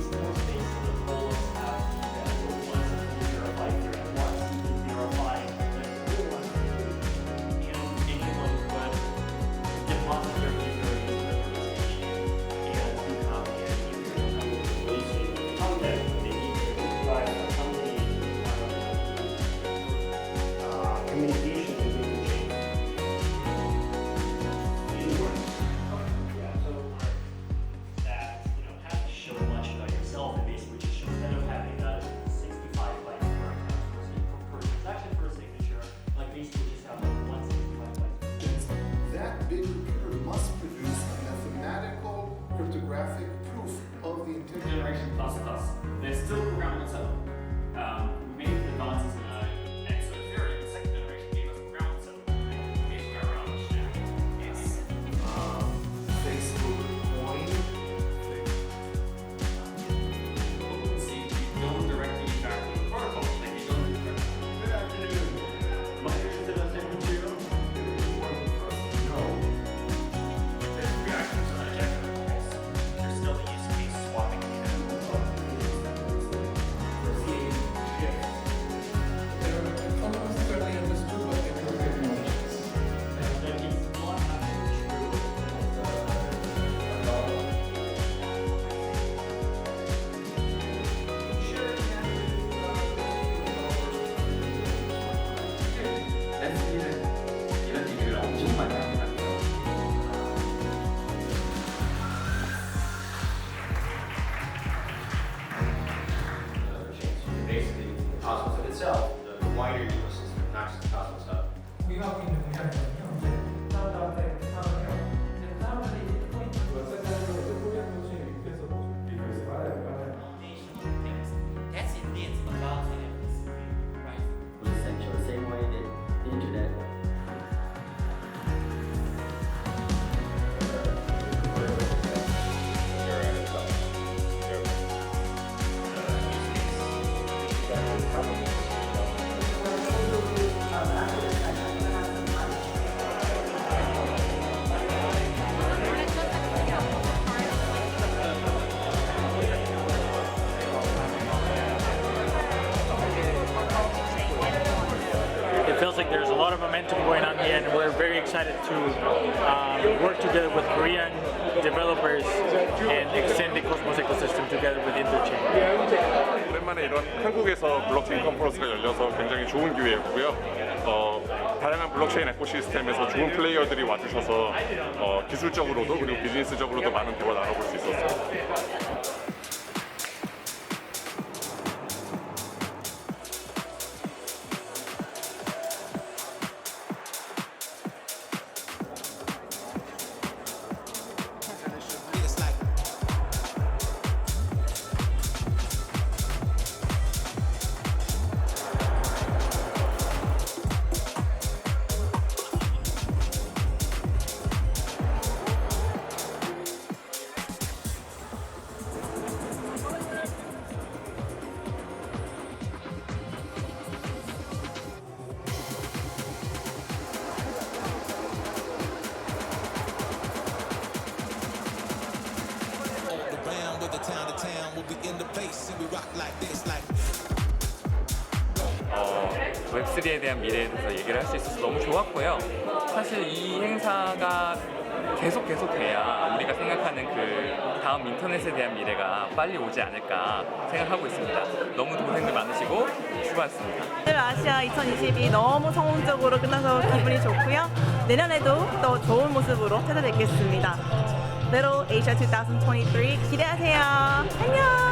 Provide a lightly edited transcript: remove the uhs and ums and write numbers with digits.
needs more space for the goal of having that little ones that can verify here at once. You can verify that the little ones and anyone could deposit their finger into the organization and do copy and you can have releasing content when they need to provide a company communication with the chain. Yeah, so that have to show much about yourself and basically just show instead of having that 65 bytes per account per transaction per signature, like basically just have like 165 bytes. That big computer must produce a mathematical cryptographic proof of the integrity. Generation plus plus. They're still programmable setup. We made advances in XO theory. The second generation gave us ground setup. Basically around yes. Facebook coin. See, we don't directly interact with the protocol. Like we don't interact. Good afternoon. My name is Seoul. No. There's reactions to that check. There's still the use case swapping data. Almost fairly understood what they were doing. That is not actually true. 이런 얘기를 엄청 많이 합니다. Basically, Cosmos in itself, the wider ecosystem, not just the Cosmos Hub. 위하고 있는 분야거든요. 이제 사람들한테 사용해요. 근데 사람들이 포인트 That's indeed about NFC, right? essential, the same way that the internet. It feels like there's a lot of momentum going on here, and we're very excited to work together with Korean developers and extend the Cosmos ecosystem together with Interchain. 오랜만에 이런 한국에서 블록체인 컨퍼런스가 열려서 굉장히 좋은 기회였고요. 다양한 블록체인 에코시스템에서 좋은 플레이어들이 와주셔서 기술적으로도 그리고 비즈니스적으로도 많은 대화 나눠볼 수 있었습니다. 웹3에 대한 미래에 대해서 얘기를 할 수 있어서 너무 좋았고요. 사실 이 행사가 계속 돼야 우리가 생각하는 그 다음 인터넷에 대한 미래가 빨리 오지 않을까 생각하고 있습니다. 너무 동생들 많으시고 수고하셨습니다. BUIDL 아시아 2022 너무 성공적으로 끝나서 기분이 좋고요. 내년에도 더 좋은 모습으로 찾아뵙겠습니다. BUIDL Asia 2023 기대하세요. 안녕.